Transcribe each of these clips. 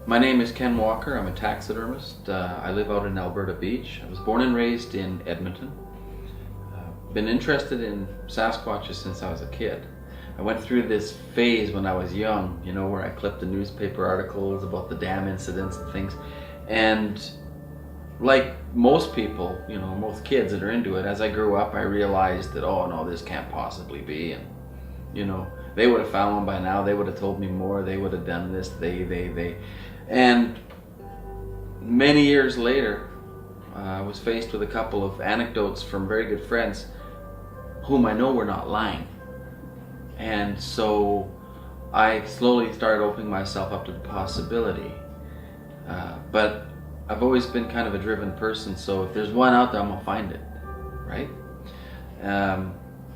My name is Ken Walker. I'm a taxidermist. I live out in Alberta Beach. I was born and raised in Edmonton. Been interested in Sasquatches since I was a kid. I went through this phase when I was young, you know, where I clipped the newspaper articles about the dam incidents and things. And like most people, you know, most kids that are into it, as I grew up, I realized that, oh no, this can't possibly be. And, you know, they would have found one by now. They would have told me more. They would have done this. They. And many years later, I was faced with a couple of anecdotes from very good friends whom I know were not lying. And so I slowly started opening myself up to the possibility. But I've always been kind of a driven person, so if there's one out there, I'm gonna find it, right?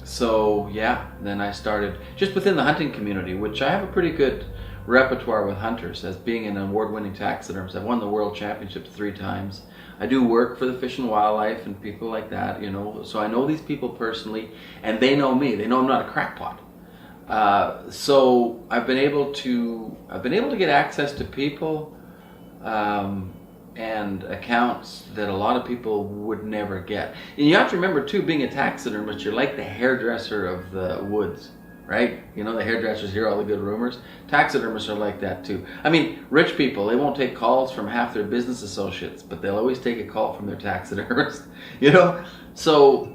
So yeah, then I started just within the hunting community, which I have a pretty good repertoire with hunters, as being an award-winning taxidermist. I've won the world championships 3 times. I do work for the Fish and Wildlife and people like that, you know, so I know these people personally, and they know me. They know I'm not a crackpot. So I've been able to get access to people and accounts that a lot of people would never get. And you have to remember too, being a taxidermist, you're like the hairdresser of the woods, right? You know, the hairdressers hear all the good rumors. Taxidermists are like that too. I mean, rich people, they won't take calls from half their business associates, but they'll always take a call from their taxidermist, you know? So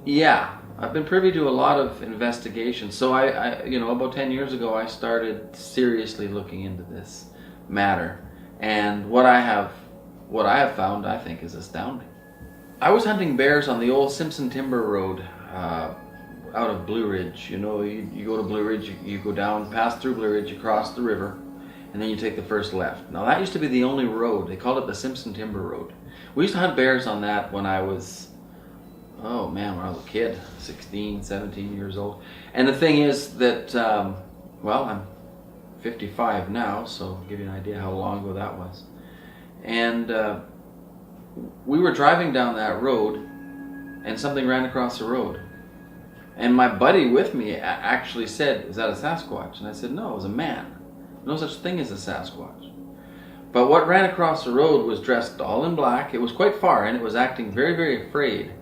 yeah, I've been privy to a lot of investigation. So I you know, about 10 years ago, I started seriously looking into this matter. And what I have found, I think, is astounding. I was hunting bears on the old Simpson Timber Road out of Blue Ridge. You know, you go to Blue Ridge, you go down, pass through Blue Ridge, you cross the river, and then you take the first left. Now that used to be the only road. They called it the Simpson Timber Road. We used to hunt bears on that when I was, oh man, when I was a kid, 16, 17 years old. And the thing is that, well, I'm 55 now, so I'll give you an idea how long ago that was. And we were driving down that road, and something ran across the road. And my buddy with me actually said, "Is that a Sasquatch?" And I said, "No, it was a man. No such thing as a Sasquatch." But what ran across the road was dressed all in black. It was quite far, and it was acting very, very afraid.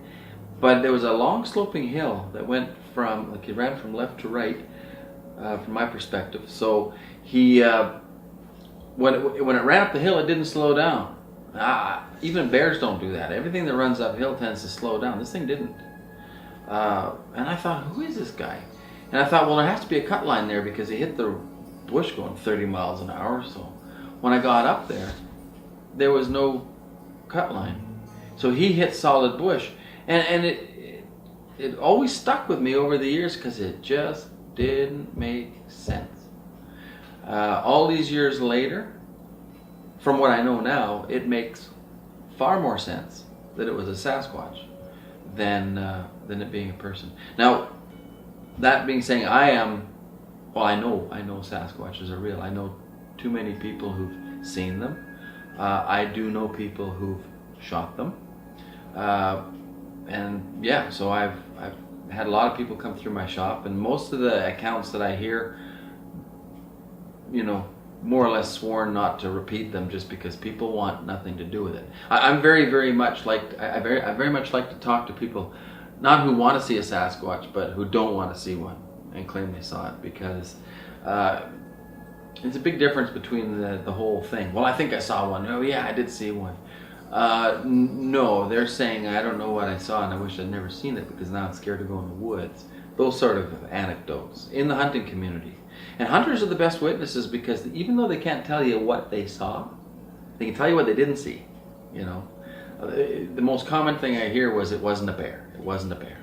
But there was a long sloping hill that went from, like, it ran from left to right, from my perspective. So he, when it ran up the hill, it didn't slow down. Even bears don't do that. Everything that runs uphill tends to slow down. This thing didn't. And I thought, who is this guy? And I thought, well, there has to be a cut line there because he hit the bush going 30 miles an hour. So when I got up there was no cut line. So he hit solid bush. And it always stuck with me over the years because it just didn't make sense. All these years later, from what I know now, it makes far more sense that it was a Sasquatch than it being a person. Now, that being saying, I know Sasquatches are real. I know too many people who've seen them. I do know people who've shot them. And yeah, so I've had a lot of people come through my shop, and most of the accounts that I hear, you know, more or less sworn not to repeat them just because people want nothing to do with it. I very much like to talk to people, not who want to see a Sasquatch, but who don't want to see one and claim they saw it, because it's a big difference between the whole thing. Well, I think I saw one. Oh yeah, I did see one. No, they're saying, I don't know what I saw and I wish I'd never seen it because now I'm scared to go in the woods. Those sort of anecdotes in the hunting community. And hunters are the best witnesses because even though they can't tell you what they saw, they can tell you what they didn't see, you know. The most common thing I hear was, it wasn't a bear. It wasn't a bear.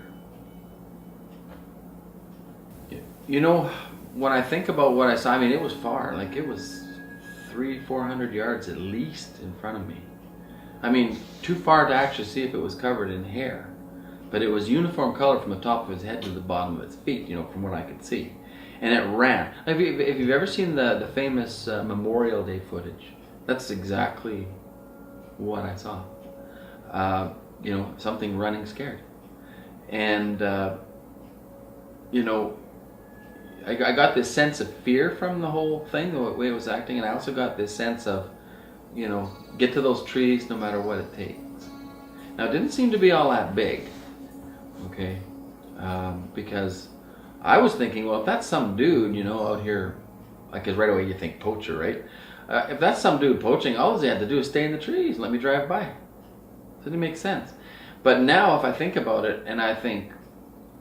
You know, when I think about what I saw, I mean, it was far. Like, it was 300-400 yards at least in front of me. I mean, too far to actually see if it was covered in hair. But it was uniform color from the top of his head to the bottom of its feet, you know, from what I could see. And it ran. If you've ever seen the famous Memorial Day footage, that's exactly what I saw. You know, something running scared. And, you know, I got this sense of fear from the whole thing, the way it was acting, and I also got this sense of, you know, get to those trees no matter what it takes. Now, it didn't seem to be all that big, okay, because I was thinking, well, if that's some dude, you know, out here, like, 'cause right away you think poacher, right? If that's some dude poaching, all he had to do is stay in the trees and let me drive by. Didn't make sense. But now if I think about it and I think,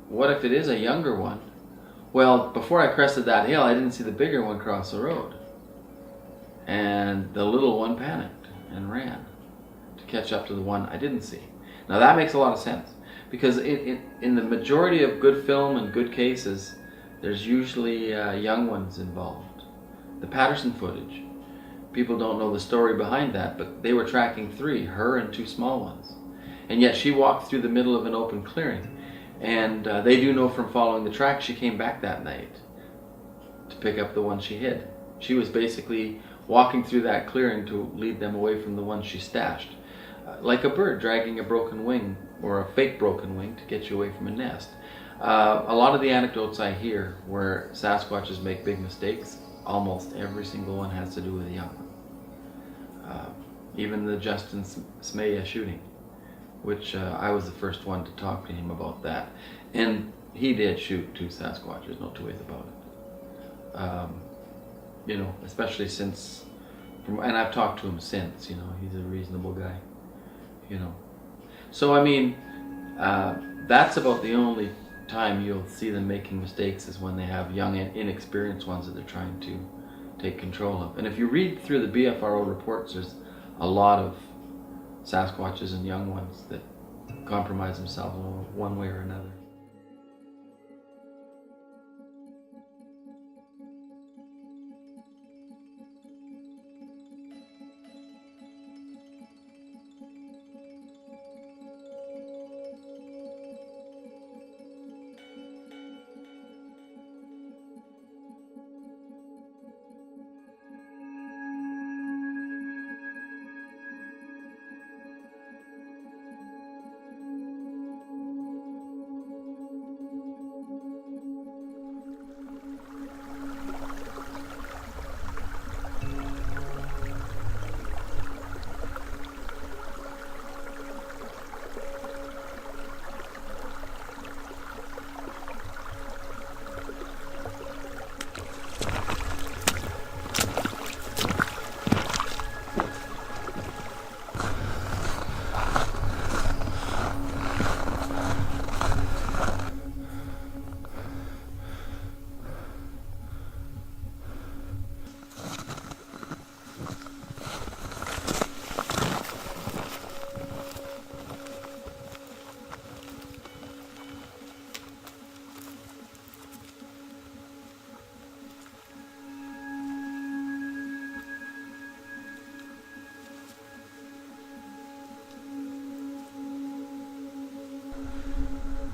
what if it is a younger one? Well, before I crested that hill, I didn't see the bigger one cross the road. And the little one panicked and ran to catch up to the one I didn't see. Now that makes a lot of sense, because in the majority of good film and good cases, there's usually young ones involved. The Patterson footage, people don't know the story behind that, but they were tracking 3, her and 2 small ones. And yet she walked through the middle of an open clearing. And they do know from following the track she came back that night to pick up the one she hid. She was basically walking through that clearing to lead them away from the one she stashed. Like a bird dragging a broken wing or a fake broken wing to get you away from a nest. A lot of the anecdotes I hear where Sasquatches make big mistakes, almost every single one has to do with a young one. Even the Justin Smeya shooting, which I was the first one to talk to him about that. And he did shoot 2 Sasquatches, no 2 ways about it. You know, especially since, and I've talked to him since, you know, he's a reasonable guy, you know. So, I mean, that's about the only time you'll see them making mistakes, is when they have young and inexperienced ones that they're trying to take control of. And if you read through the BFRO reports, there's a lot of Sasquatches and young ones that compromise themselves one way or another.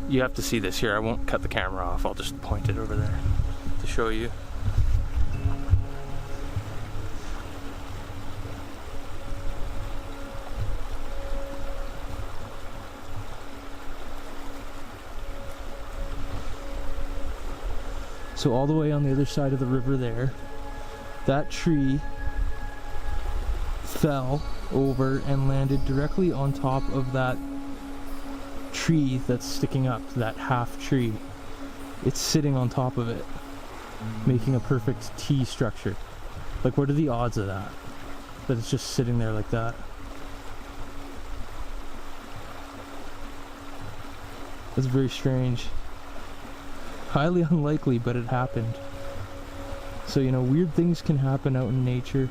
You have to see this here. I won't cut the camera off. I'll just point it over there to show you. So all the way on the other side of the river there, that tree fell over and landed directly on top of that tree that's sticking up, that half tree. It's sitting on top of it, making a perfect T structure. Like, what are the odds of that? That it's just sitting there like that? That's very strange. Highly unlikely, but it happened. So, you know, weird things can happen out in nature.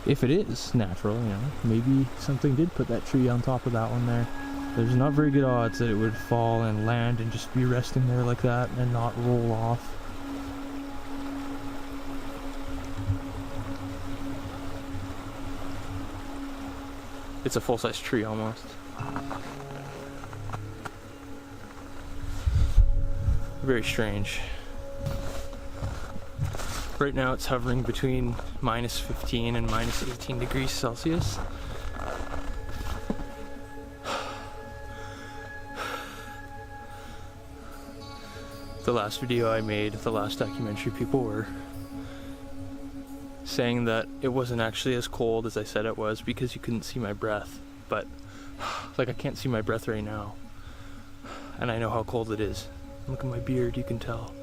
If it is natural, you know, maybe something did put that tree on top of that one there. There's not very good odds that it would fall and land and just be resting there like that and not roll off. It's a full-size tree almost. Very strange. Right now it's hovering between minus 15 and minus 18 degrees Celsius. the last video I made, the last documentary, people were saying that it wasn't actually as cold as I said it was because you couldn't see my breath. But like, I can't see my breath right now, and I know how cold it is. Look at my beard, you can tell.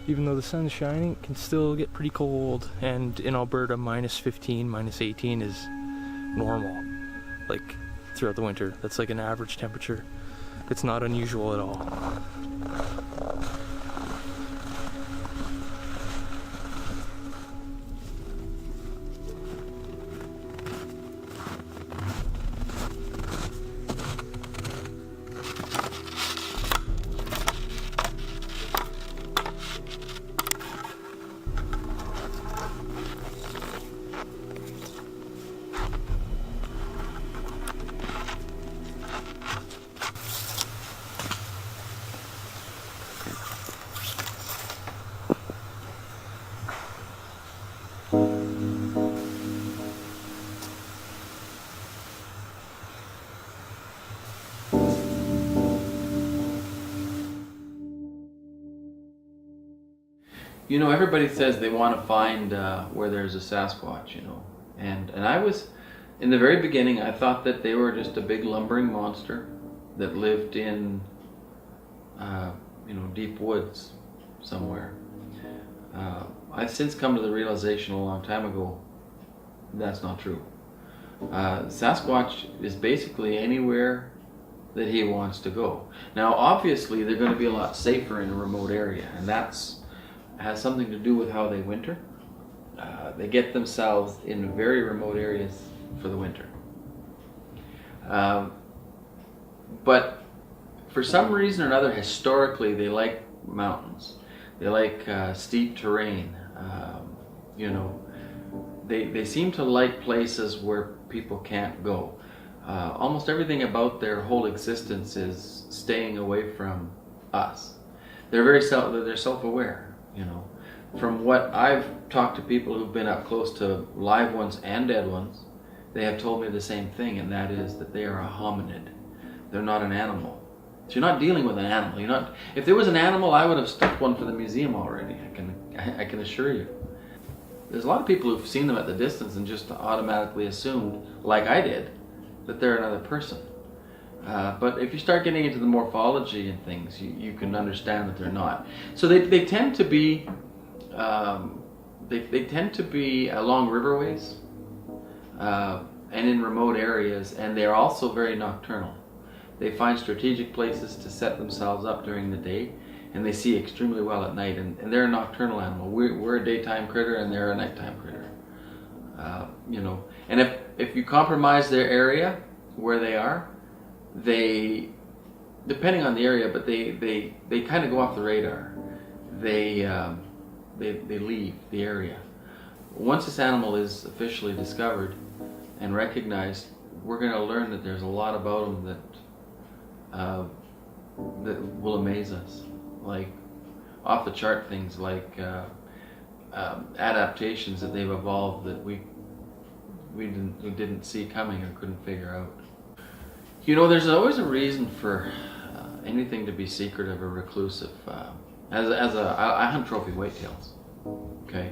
Even though the sun's shining, it can still get pretty cold, and in Alberta, -15, -18 is normal, like throughout the winter. That's like an average temperature. It's not unusual at all. You know, everybody says they want to find where there's a Sasquatch, you know. And I was, in the very beginning, I thought that they were just a big lumbering monster that lived in, you know, deep woods somewhere. I've since come to the realization a long time ago that's not true. Sasquatch is basically anywhere that he wants to go. Now, obviously, they're going to be a lot safer in a remote area, and that's has something to do with how they winter. They get themselves in very remote areas for the winter. But for some reason or another, historically, they like mountains. They like steep terrain. You know, they seem to like places where people can't go. Almost everything about their whole existence is staying away from us. They're self-aware. You know, from what I've talked to people who've been up close to live ones and dead ones, they have told me the same thing, and that is that they are a hominid. They're not an animal. So you're not dealing with an animal. You're not. If there was an animal, I would have stuck one for the museum already. I can assure you. There's a lot of people who've seen them at the distance and just automatically assumed, like I did, that they're another person. But if you start getting into the morphology and things, you can understand that they're not. So they tend to be they tend to be along riverways and in remote areas, and they're also very nocturnal. They find strategic places to set themselves up during the day, and they see extremely well at night. And they're a nocturnal animal. We're a daytime critter, and they're a nighttime critter. You know, and if you compromise their area where they are, they, depending on the area, but they kind of go off the radar. They leave the area. Once this animal is officially discovered and recognized, we're going to learn that there's a lot about them that will amaze us, like off the chart things, like adaptations that they've evolved that we didn't see coming or couldn't figure out. You know, there's always a reason for anything to be secretive or reclusive. I hunt trophy whitetails. Okay,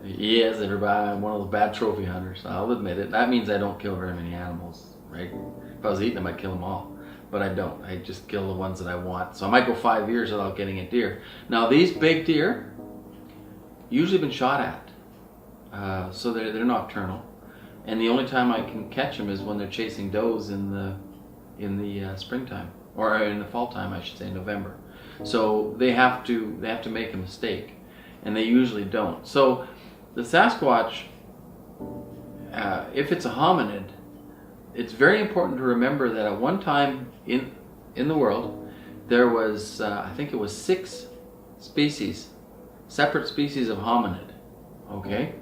yes, everybody, I'm one of those bad trophy hunters. I'll admit it. That means I don't kill very many animals, right? If I was eating them, I'd kill them all, but I don't. I just kill the ones that I want. So I might go 5 years without getting a deer. Now these big deer usually been shot at, so they're nocturnal, and the only time I can catch them is when they're chasing does in the springtime, or in the fall time, I should say, November. So they have to make a mistake, and they usually don't. So the Sasquatch, if it's a hominid, it's very important to remember that at one time in the world there was I think it was 6 species, separate species of hominid. Okay,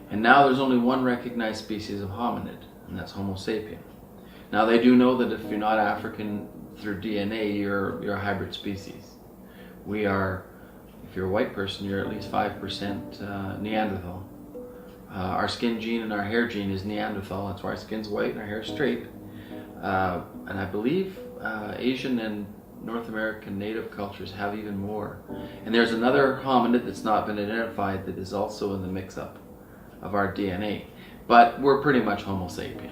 and now there's only one recognized species of hominid, and that's Homo sapien. Now they do know that if you're not African through DNA, you're a hybrid species. We are, if you're a white person, you're at least 5% Neanderthal. Our skin gene and our hair gene is Neanderthal. That's why our skin's white and our hair's straight. And I believe Asian and North American native cultures have even more. And there's another hominid that's not been identified that is also in the mix-up of our DNA. But we're pretty much Homo sapien,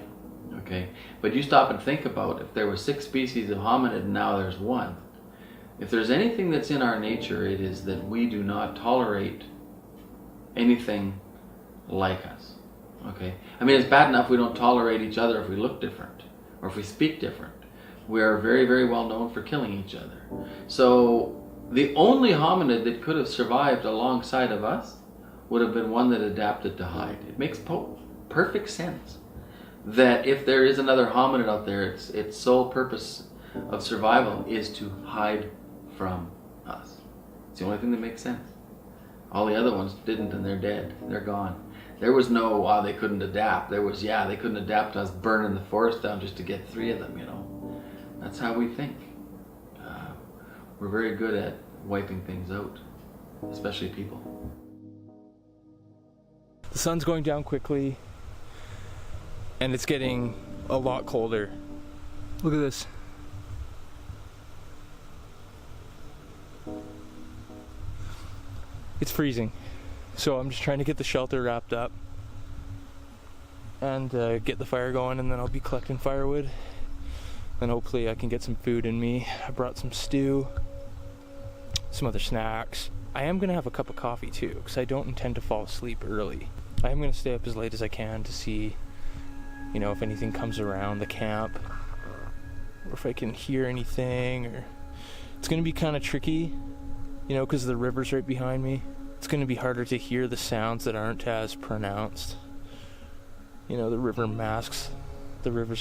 okay? But you stop and think about, if there were 6 species of hominid and now there's 1, if there's anything that's in our nature, it is that we do not tolerate anything like us, okay? I mean, it's bad enough we don't tolerate each other if we look different or if we speak different. We are very, very well known for killing each other. So the only hominid that could have survived alongside of us would have been one that adapted to hide. It makes perfect sense that if there is another hominid out there, its sole purpose of survival is to hide from us. It's the only thing that makes sense. All the other ones didn't, and they're dead. They're gone. There was no, they couldn't adapt. There was, they couldn't adapt to us burning the forest down just to get 3 of them, you know. That's how we think. We're very good at wiping things out, especially people. The sun's going down quickly, and it's getting a lot colder. Look at this. It's freezing. So I'm just trying to get the shelter wrapped up and get the fire going, and then I'll be collecting firewood. And hopefully I can get some food in me. I brought some stew, some other snacks. I am going to have a cup of coffee too, because I don't intend to fall asleep early. I am going to stay up as late as I can to see, you know, if anything comes around the camp, or if I can hear anything. Or it's going to be kind of tricky, you know, because the river's right behind me. It's going to be harder to hear the sounds that aren't as pronounced. You know, the river's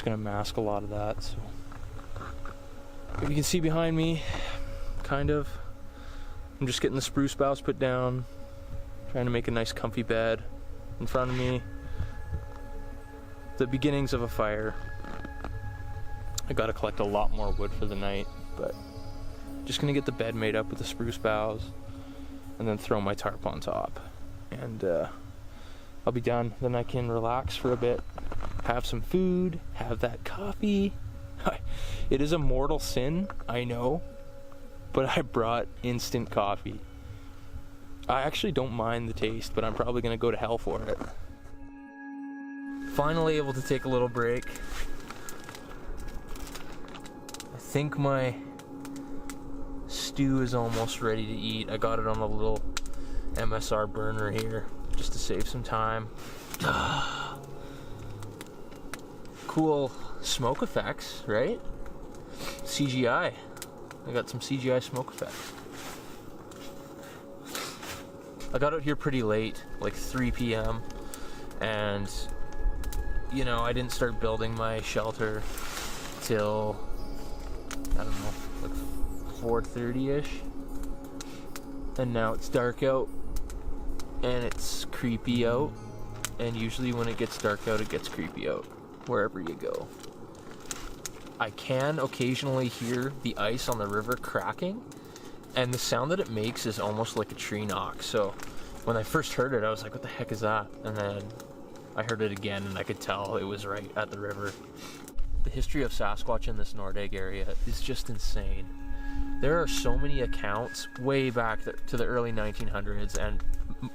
going to mask a lot of that, so. If you can see behind me, kind of, I'm just getting the spruce boughs put down, trying to make a nice comfy bed in front of me. The beginnings of a fire. I gotta collect a lot more wood for the night, but just gonna get the bed made up with the spruce boughs and then throw my tarp on top. And I'll be done. Then I can relax for a bit, have some food, have that coffee. It is a mortal sin, I know, but I brought instant coffee. I actually don't mind the taste, but I'm probably going to go to hell for it. Finally able to take a little break. I think my stew is almost ready to eat. I got it on a little MSR burner here, just to save some time. Cool smoke effects, right? CGI. I got some CGI smoke effects. I got out here pretty late, like 3 p.m. and, you know, I didn't start building my shelter till, I don't know, like 4:30ish. And now it's dark out and it's creepy out. And usually when it gets dark out, it gets creepy out wherever you go. I can occasionally hear the ice on the river cracking, and the sound that it makes is almost like a tree knock. So when I first heard it, I was like, what the heck is that? And then I heard it again, and I could tell it was right at the river. The history of Sasquatch in this Nordegg area is just insane. There are so many accounts way back to the early 1900s and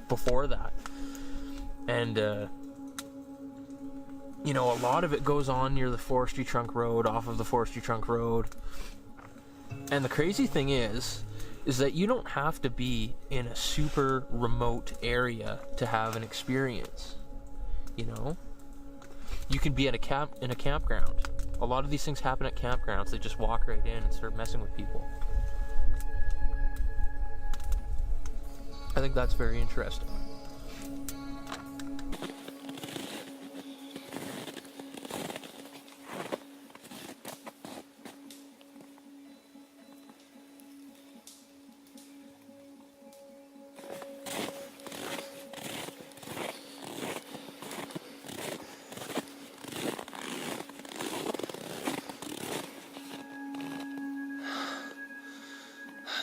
before that. And you know, a lot of it goes on near the Forestry Trunk Road, off of the Forestry Trunk Road. And the crazy thing is that you don't have to be in a super remote area to have an experience. You know? You can be in a campground. A lot of these things happen at campgrounds. They just walk right in and start messing with people. I think that's very interesting.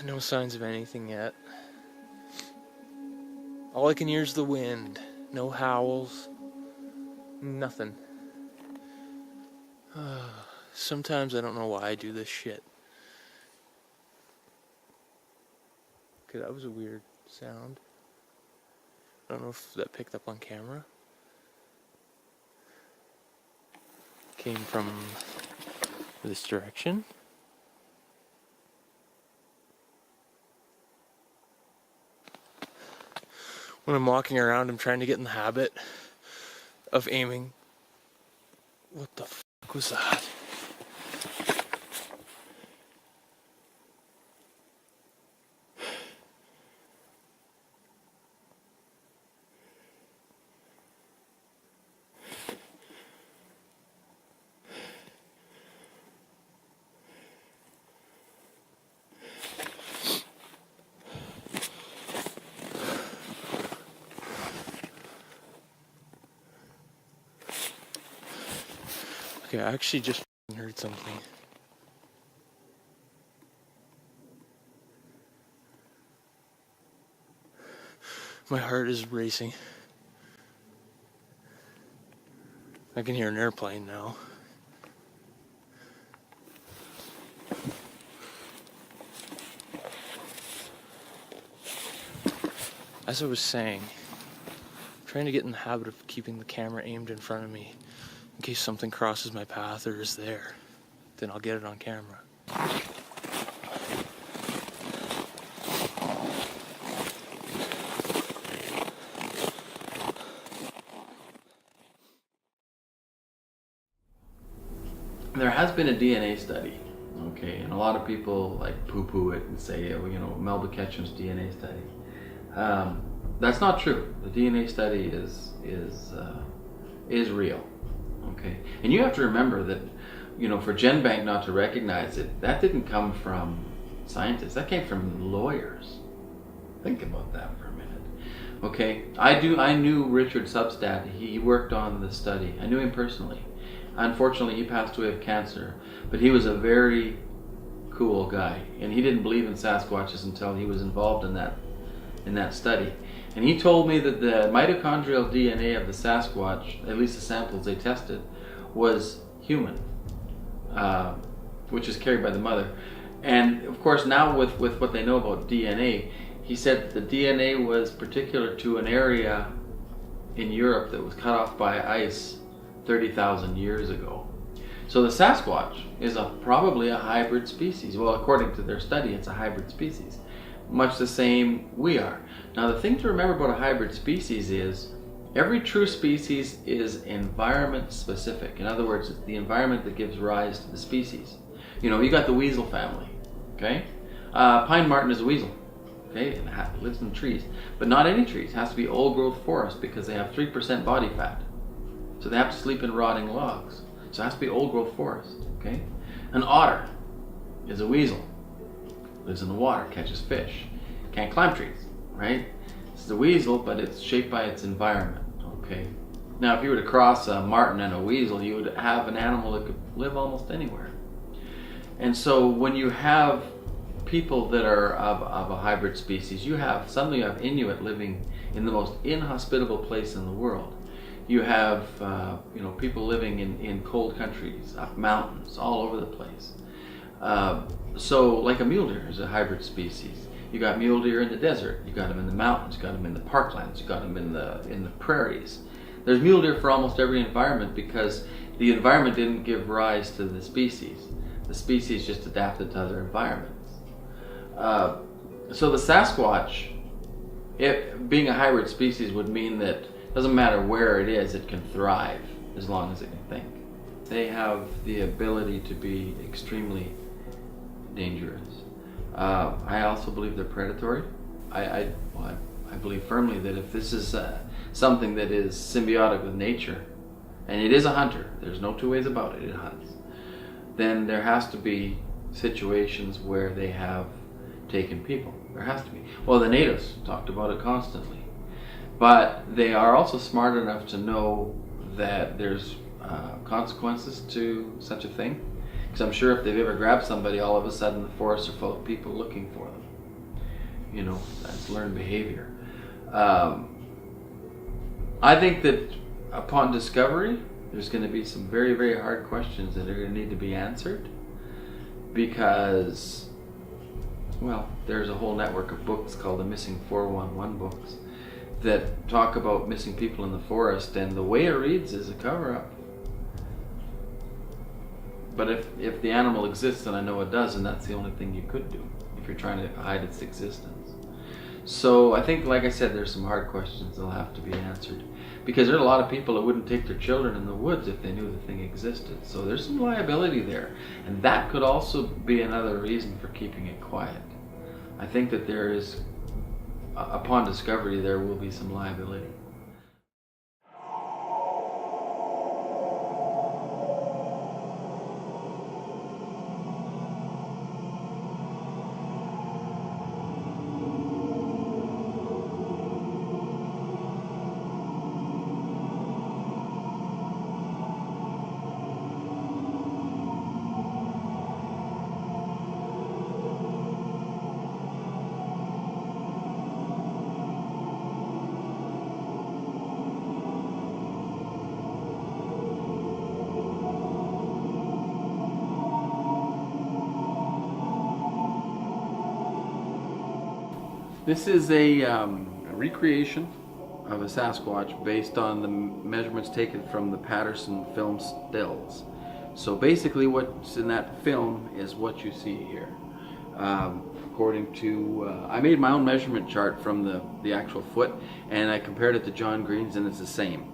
No signs of anything yet. All I can hear is the wind. No howls. Nothing. Sometimes I don't know why I do this shit. Okay, that was a weird sound. I don't know if that picked up on camera. Came from this direction. When I'm walking around, I'm trying to get in the habit of aiming. What the fuck was that? Okay, I actually just heard something. My heart is racing. I can hear an airplane now. As I was saying, I'm trying to get in the habit of keeping the camera aimed in front of me in case something crosses my path or is there. Then I'll get it on camera. There has been a DNA study, okay, and a lot of people like poo-poo it and say, well, you know, Melba Ketchum's DNA study. That's not true. The DNA study is real, okay, and you have to remember that, you know, for GenBank not to recognize it, that didn't come from scientists. That came from lawyers. Think about that for a minute, okay. I knew Richard Substat. He worked on the study. I knew him personally. Unfortunately, he passed away of cancer, but he was a very cool guy, and he didn't believe in Sasquatches until he was involved in that study. And he told me that the mitochondrial DNA of the Sasquatch, at least the samples they tested, was human, which is carried by the mother. And of course, now with what they know about DNA, he said the DNA was particular to an area in Europe that was cut off by ice 30,000 years ago. So the Sasquatch is probably a hybrid species. Well, according to their study, it's a hybrid species. Much the same we are. Now, the thing to remember about a hybrid species is every true species is environment specific. In other words, it's the environment that gives rise to the species. You know, you got the weasel family, okay? Pine marten is a weasel, okay? It lives in trees. But not any trees. It has to be old growth forest because they have 3% body fat. So they have to sleep in rotting logs. So it has to be old growth forest, okay? An otter is a weasel. Lives in the water, catches fish. Can't climb trees, right? It's a weasel, but it's shaped by its environment, okay? Now, if you were to cross a marten and a weasel, you would have an animal that could live almost anywhere. And so when you have people that are of a hybrid species, you have Inuit living in the most inhospitable place in the world. You have you know, people living in cold countries, up mountains, all over the place. So like a mule deer is a hybrid species. You got mule deer in the desert. You got them in the mountains. You got them in the parklands. You got them in the prairies. There's mule deer for almost every environment because the environment didn't give rise to the species. The species just adapted to other environments. So the Sasquatch, being a hybrid species, would mean that doesn't matter where it is, it can thrive as long as it can think. They have the ability to be extremely dangerous. I also believe they're predatory. I believe firmly that if this is something that is symbiotic with nature, and it is a hunter, there's no two ways about it, it hunts, then there has to be situations where they have taken people. There has to be. Well, the natives talked about it constantly. But they are also smart enough to know that there's consequences to such a thing. Because I'm sure if they've ever grabbed somebody, all of a sudden the forests are full of people looking for them. You know, that's learned behavior. I think that upon discovery, there's going to be some very, very hard questions that are going to need to be answered. Because well, there's a whole network of books called the Missing 411 books that talk about missing people in the forest, and the way it reads is a cover-up. But if the animal exists, and I know it does, and that's the only thing you could do if you're trying to hide its existence. So I think, like I said, there's some hard questions that'll have to be answered, because there are a lot of people that wouldn't take their children in the woods if they knew the thing existed. So there's some liability there, and that could also be another reason for keeping it quiet. I think that there is, upon discovery, there will be some liability. This is a recreation of a Sasquatch based on the measurements taken from the Patterson film stills. So basically what's in that film is what you see here. According to, I made my own measurement chart from the actual foot, and I compared it to John Green's, and it's the same.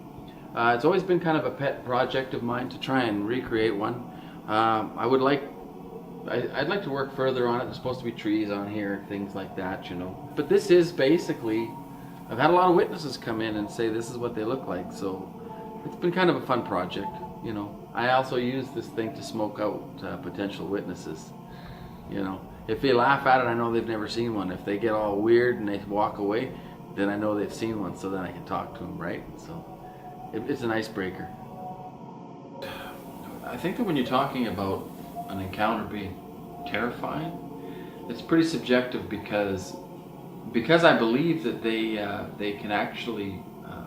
It's always been kind of a pet project of mine to try and recreate one. I'd like to work further on it. There's supposed to be trees on here, things like that, you know. But this is basically, I've had a lot of witnesses come in and say this is what they look like, so it's been kind of a fun project, you know. I also use this thing to smoke out potential witnesses, you know. If they laugh at it, I know they've never seen one. If they get all weird and they walk away, then I know they've seen one, so then I can talk to them, right? So it's an icebreaker. I think that when you're talking about an encounter being terrifying, it's pretty subjective, because I believe that they can actually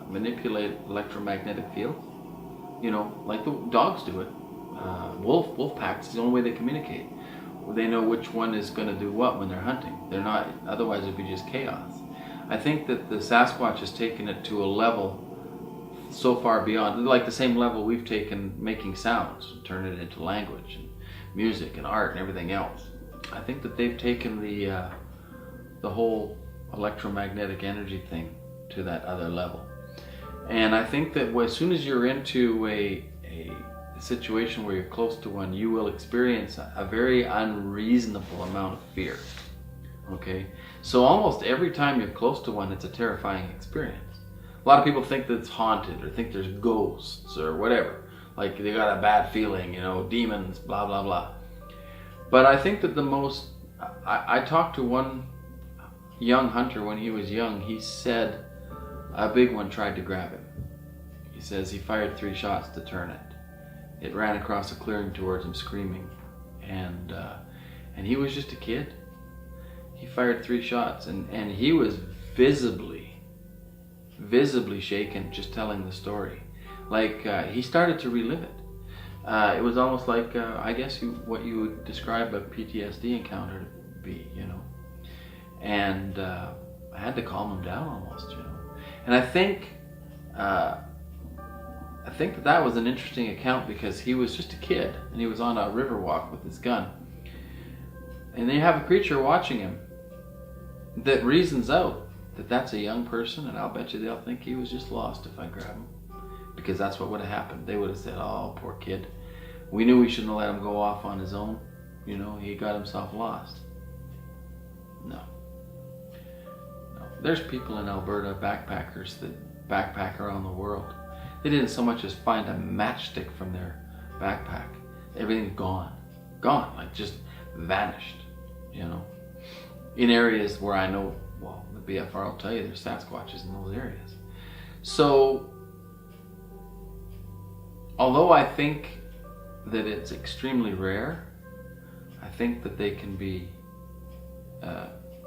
manipulate electromagnetic fields, you know, like the dogs do it. Wolf packs is the only way they communicate. They know which one is going to do what when they're hunting. They're not, otherwise it'd be just chaos. I think that the Sasquatch has taken it to a level so far beyond, like the same level we've taken making sounds and turned it into language and music and art and everything else. I think that they've taken the whole electromagnetic energy thing to that other level. And I think that as soon as you're into a situation where you're close to one, you will experience a very unreasonable amount of fear. Okay? So almost every time you're close to one, it's a terrifying experience. A lot of people think that it's haunted, or think there's ghosts or whatever. Like they got a bad feeling, you know, demons, blah, blah, blah. But I think that I talked to one young hunter when he was young. He said a big one tried to grab him. He says he fired 3 shots to turn it. It ran across a clearing towards him screaming. And he was just a kid. He fired 3 shots, and he was visibly shaken just telling the story. Like he started to relive it. It was almost like, I guess what you would describe a PTSD encounter to be, you know. And I had to calm him down almost, you know. And I think that was an interesting account, because he was just a kid and he was on a river walk with his gun. And they have a creature watching him that reasons out that that's a young person, and I'll bet you they'll think he was just lost if I grab him. Because that's what would have happened. They would have said, oh, poor kid. We knew we shouldn't have let him go off on his own. You know, he got himself lost. No. There's people in Alberta, backpackers, that backpack around the world. They didn't so much as find a matchstick from their backpack. Everything's gone. Gone, like just vanished, you know. In areas where I know, well, the BFR will tell you there's Sasquatches in those areas. So, although I think that it's extremely rare, I think that they can be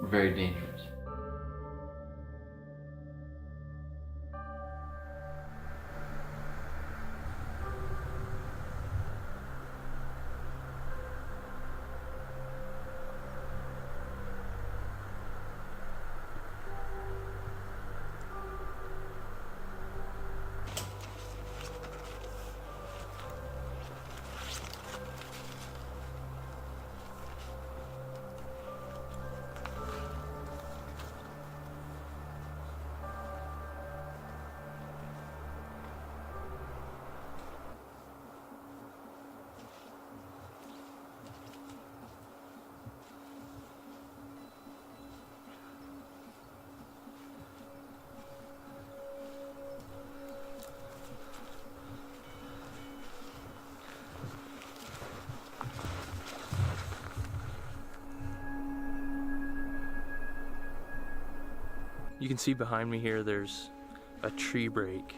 very dangerous. you can see behind me here, there's a tree break.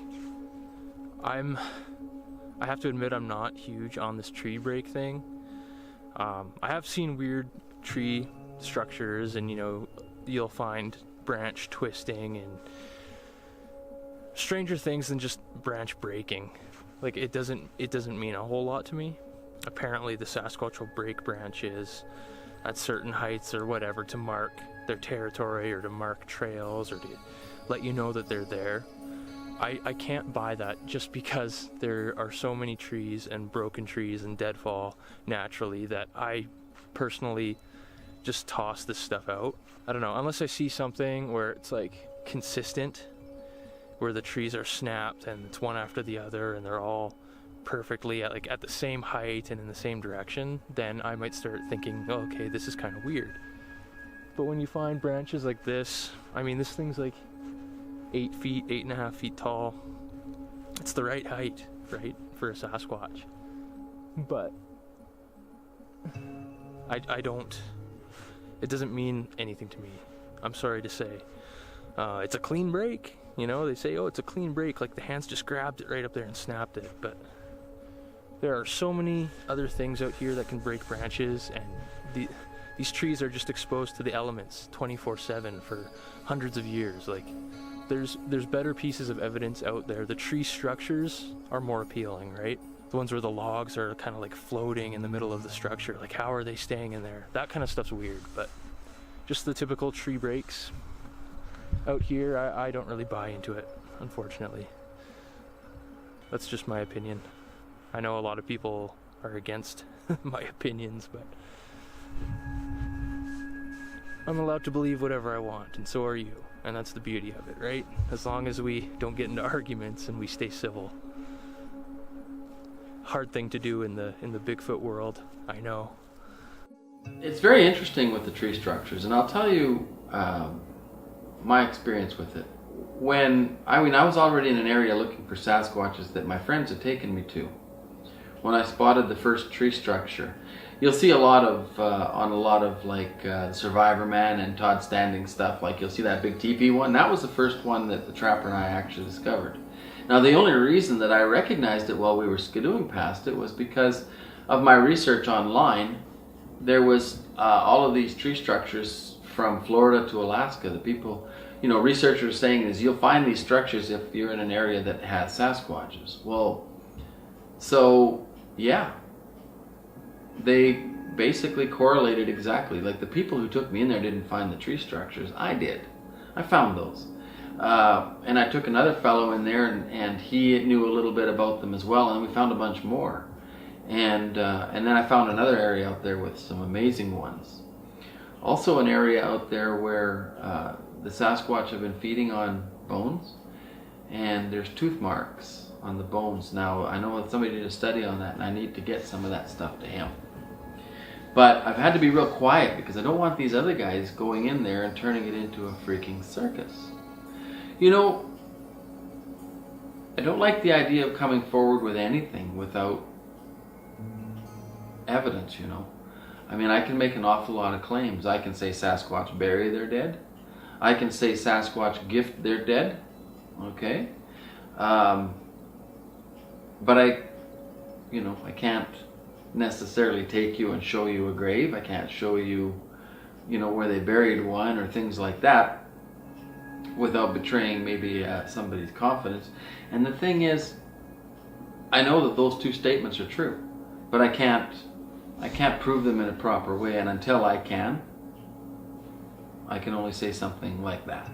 I have to admit I'm not huge on this tree break thing. I have seen weird tree structures, and you know, you'll find branch twisting and stranger things than just branch breaking. Like, it doesn't mean a whole lot to me. Apparently the Sasquatch will break branches at certain heights or whatever to mark their territory or to mark trails or to let you know that they're there. I can't buy that just because there are so many trees and broken trees and deadfall naturally that I personally just toss this stuff out. I don't know, unless I see something where it's like consistent, where the trees are snapped and it's one after the other and they're all perfectly at the same height and in the same direction, then I might start thinking, oh, okay, this is kind of weird. But when you find branches like this, I mean, this thing's like 8 feet, 8.5 feet tall. It's the right height, right, for a Sasquatch. But I don't, it doesn't mean anything to me. I'm sorry to say. It's a clean break, you know, they say, oh, it's a clean break, like the hands just grabbed it right up there and snapped it, but there are so many other things out here that can break branches, and these trees are just exposed to the elements 24/7 for hundreds of years. Like, there's better pieces of evidence out there. The tree structures are more appealing, right? The ones where the logs are kind of like floating in the middle of the structure. Like, how are they staying in there? That kind of stuff's weird, but just the typical tree breaks out here, I don't really buy into it, unfortunately. That's just my opinion. I know a lot of people are against my opinions, but I'm allowed to believe whatever I want, and so are you. And that's the beauty of it, right? As long as we don't get into arguments and we stay civil. Hard thing to do in the Bigfoot world, I know. It's very interesting with the tree structures, and I'll tell you my experience with it. I was already in an area looking for Sasquatches that my friends had taken me to. When I spotted the first tree structure, you'll see a lot of on a lot of like Survivor Man and Todd Standing stuff. Like, you'll see that big teepee one. That was the first one that the trapper and I actually discovered. Now, the only reason that I recognized it while we were skidooing past it was because of my research online. There was all of these tree structures from Florida to Alaska. The people, you know, researchers saying is you'll find these structures if you're in an area that has Sasquatches. Well, so yeah, they basically correlated exactly. Like, the people who took me in there didn't find the tree structures. I did. I found those. And I took another fellow in there, and he knew a little bit about them as well, and we found a bunch more. And then I found another area out there with some amazing ones. Also an area out there where the Sasquatch have been feeding on bones, and there's tooth marks on the bones. Now, I know somebody did a study on that, and I need to get some of that stuff to him. But I've had to be real quiet because I don't want these other guys going in there and turning it into a freaking circus. You know, I don't like the idea of coming forward with anything without evidence, you know. I mean, I can make an awful lot of claims. I can say Sasquatch bury their dead. I can say Sasquatch gift their dead. Okay? But I can't necessarily take you and show you a grave. I can't show you, where they buried one or things like that without betraying maybe somebody's confidence. And the thing is, I know that those two statements are true, but I can't prove them in a proper way, and until I can only say something like that.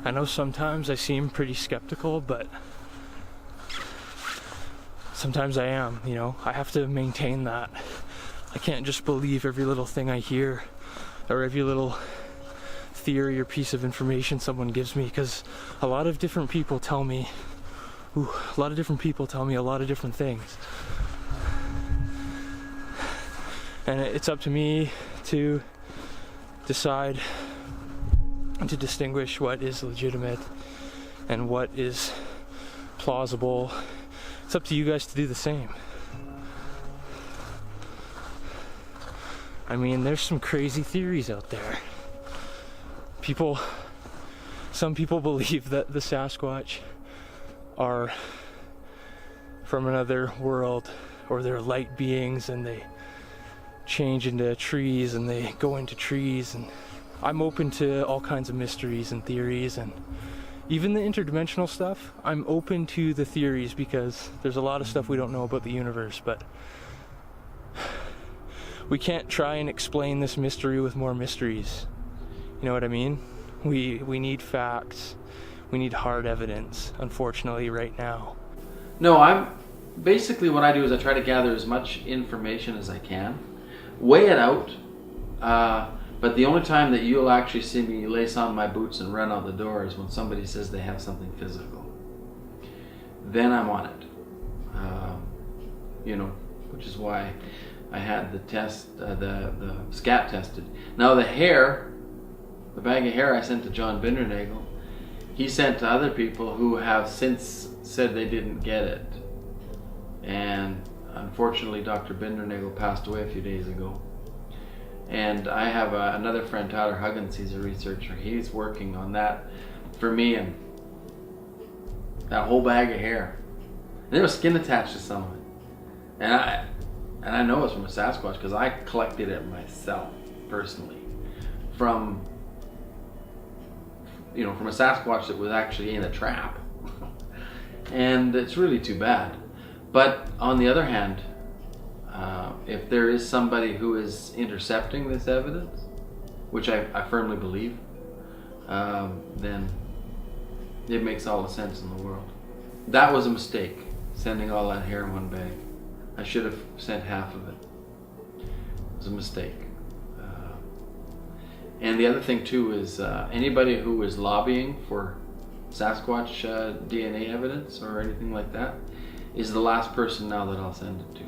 I know sometimes I seem pretty skeptical, but sometimes I am, I have to maintain that. I can't just believe every little thing I hear or every little theory or piece of information someone gives me, because a lot of different people tell me a lot of different things. And it's up to me to decide to distinguish what is legitimate and what is plausible. It's up to you guys to do the same. I mean, there's some crazy theories out there. Some people believe that the Sasquatch are from another world, or they're light beings and they change into trees and they go into trees. And I'm open to all kinds of mysteries and theories, and even the interdimensional stuff. I'm open to the theories because there's a lot of stuff we don't know about the universe, but we can't try and explain this mystery with more mysteries. You know what I mean? We need facts. We need hard evidence, unfortunately, right now. No, basically what I do is I try to gather as much information as I can, weigh it out, but the only time that you'll actually see me lace on my boots and run out the door is when somebody says they have something physical. Then I'm on it. Which is why I had the test, the scat tested. Now the bag of hair I sent to John Bindernagel, he sent to other people who have since said they didn't get it. And unfortunately, Dr. Bindernagel passed away a few days ago. And I have another friend, Tyler Huggins, he's a researcher. He's working on that for me, and that whole bag of hair. And there was skin attached to some of it. And I know it's from a Sasquatch because I collected it myself, personally. From a Sasquatch that was actually in a trap. And it's really too bad. But on the other hand, if there is somebody who is intercepting this evidence, which I firmly believe, then it makes all the sense in the world. That was a mistake, sending all that hair in one bag. I should have sent half of it. It was a mistake. And the other thing too is anybody who is lobbying for Sasquatch DNA evidence or anything like that is the last person now that I'll send it to.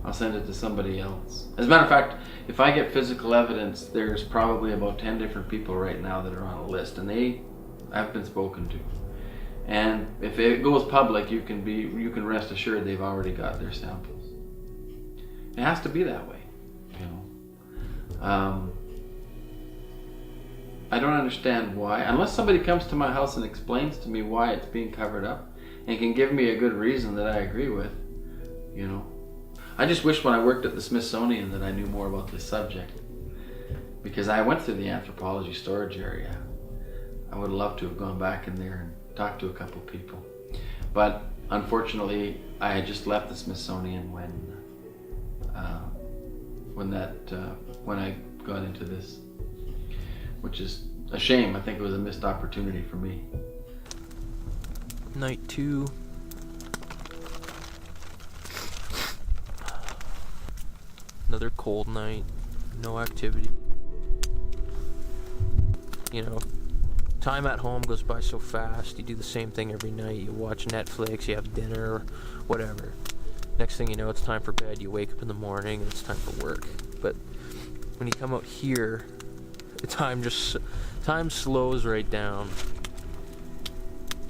I'll send it to somebody else. As a matter of fact, if I get physical evidence, there's probably about 10 different people right now that are on a list, and they have been spoken to. And if it goes public, you can rest assured they've already got their samples. It has to be that way, I don't understand why, unless somebody comes to my house and explains to me why it's being covered up and can give me a good reason that I agree with, I just wish when I worked at the Smithsonian that I knew more about this subject, because I went through the anthropology storage area. I would love to have gone back in there and talked to a couple people, but unfortunately I had just left the Smithsonian when I got into this, which is a shame. I think it was a missed opportunity for me. Night 2. Another cold night, no activity. Time at home goes by so fast. You do the same thing every night. You watch Netflix, you have dinner, or whatever. Next thing you know, it's time for bed. You wake up in the morning and it's time for work. But when you come out here, time slows right down.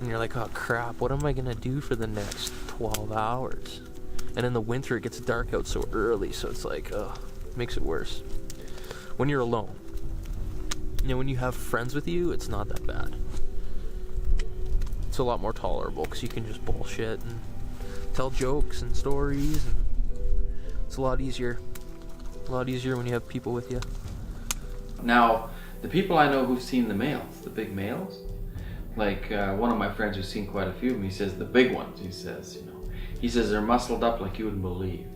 And you're like, oh crap, what am I gonna do for the next 12 hours? And in the winter it gets dark out so early, so it's like, it makes it worse. When you're alone. When you have friends with you, it's not that bad. It's a lot more tolerable because you can just bullshit and tell jokes and stories, and it's a lot easier. A lot easier when you have people with you. Now, the people I know who've seen the males, the big males, like one of my friends who's seen quite a few of them, he says the big ones, he says they're muscled up like you wouldn't believe.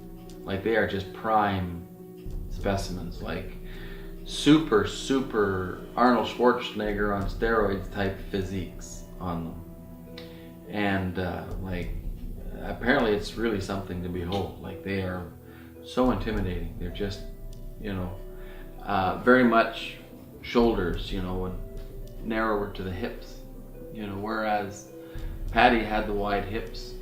Like they are just prime specimens, like super Arnold Schwarzenegger on steroids type physiques on them. And apparently it's really something to behold. Like they are so intimidating. They're just, very much shoulders, and narrower to the hips, whereas Patty had the wide hips,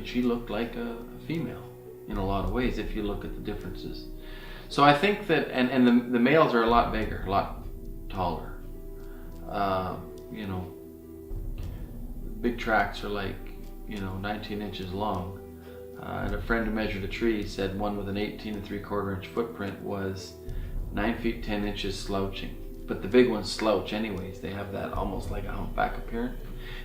she looked like a female, in a lot of ways if you look at the differences. So I think that, and the males are a lot bigger, a lot taller. You know, big tracks are like, 19 inches long. And a friend who measured a tree said one with an 18 3/4 inch footprint was 9 feet 10 inches slouching. But the big ones slouch anyways. They have that almost like a humpback appearance.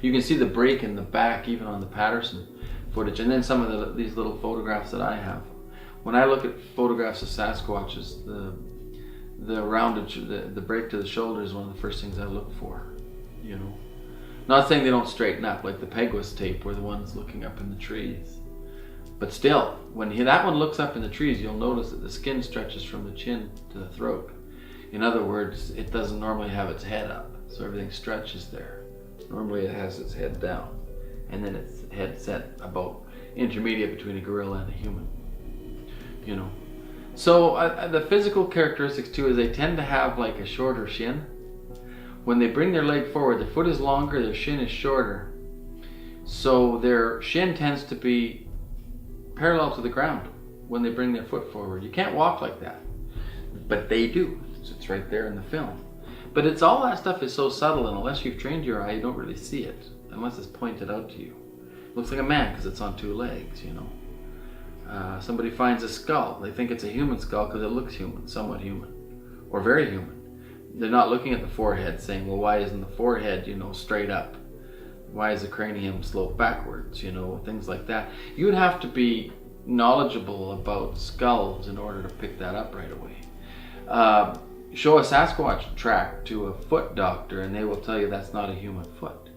You can see the break in the back even on the Patterson footage. And then some of these little photographs that I have. When I look at photographs of Sasquatches, the rounded, the break to the shoulder is one of the first things I look for. Not saying they don't straighten up like the Peguis tape where the one's looking up in the trees. But still, when that one looks up in the trees, you'll notice that the skin stretches from the chin to the throat. In other words, it doesn't normally have its head up, so everything stretches there. Normally it has its head down, and then its head set about intermediate between a gorilla and a human. So the physical characteristics too is they tend to have like a shorter shin. When they bring their leg forward, their foot is longer, their shin is shorter. So their shin tends to be parallel to the ground when they bring their foot forward. You can't walk like that, but they do. It's right there in the film. But it's all that stuff is so subtle, and unless you've trained your eye, you don't really see it, unless it's pointed out to you. It looks like a man because it's on two legs, Somebody finds a skull. They think it's a human skull because it looks human, somewhat human, or very human. They're not looking at the forehead saying, well, why isn't the forehead, straight up? Why is the cranium sloped backwards? Things like that. You would have to be knowledgeable about skulls in order to pick that up right away. Show a Sasquatch track to a foot doctor and they will tell you that's not a human foot.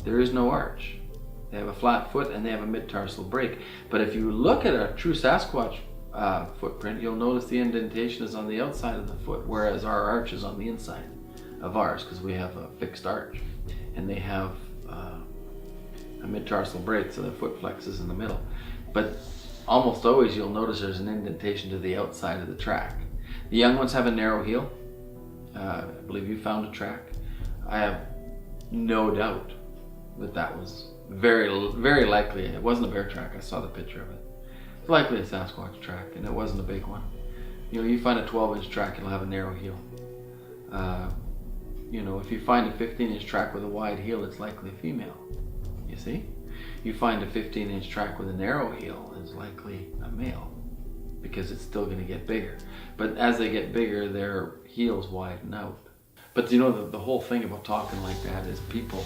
There is no arch. They have a flat foot and they have a mid-tarsal break. But if you look at a true Sasquatch footprint, you'll notice the indentation is on the outside of the foot, whereas our arch is on the inside of ours because we have a fixed arch. And they have a mid-tarsal break, so the foot flexes in the middle. But almost always you'll notice there's an indentation to the outside of the track. The young ones have a narrow heel. I believe you found a track. I have no doubt that was very, very likely. It wasn't a bear track. I saw the picture of it. It's likely a Sasquatch track, and it wasn't a big one. You find a 12-inch track, it'll have a narrow heel. If you find a 15-inch track with a wide heel, it's likely a female. You see? You find a 15-inch track with a narrow heel, it's likely a male, because it's still going to get bigger. But as they get bigger, their heels widen out. But the whole thing about talking like that is people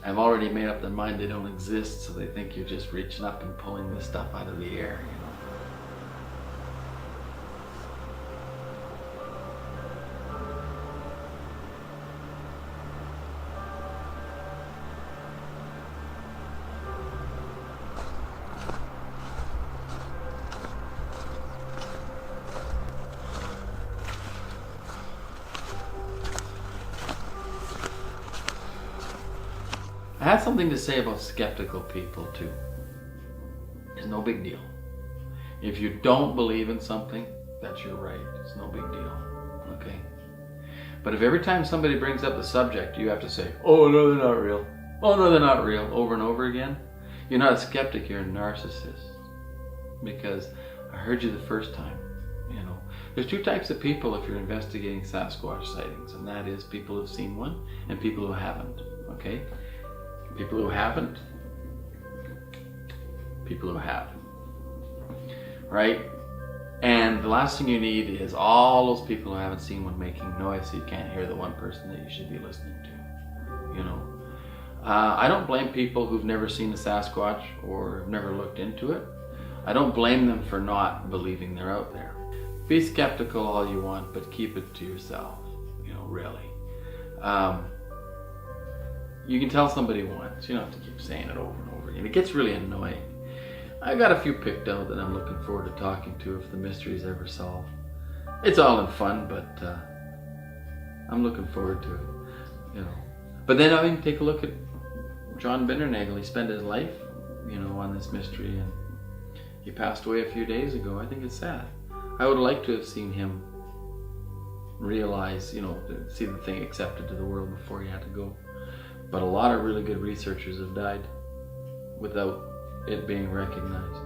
have already made up their mind they don't exist, so they think you're just reaching up and pulling this stuff out of the air. I had something to say about skeptical people too. It's no big deal. If you don't believe in something, that's your right. It's no big deal. Okay? But if every time somebody brings up the subject, you have to say, oh no, they're not real. Oh no, they're not real, over and over again, you're not a skeptic, you're a narcissist. Because I heard you the first time. There's two types of people if you're investigating Sasquatch sightings, and that is people who've seen one and people who haven't. Okay? People who haven't, people who have, right? And the last thing you need is all those people who haven't seen one making noise so you can't hear the one person that you should be listening to. I don't blame people who've never seen a Sasquatch or have never looked into it. I don't blame them for not believing they're out there. Be skeptical all you want, but keep it to yourself, really. You can tell somebody once, you don't have to keep saying it over and over again. It gets really annoying. I got a few picked out that I'm looking forward to talking to if the mystery's ever solved. It's all in fun, but I'm looking forward to it, But then take a look at John Bindernagel. He spent his life, on this mystery, and he passed away a few days ago. I think it's sad. I would like to have seen him realize, see the thing accepted to the world before he had to go. But a lot of really good researchers have died without it being recognized.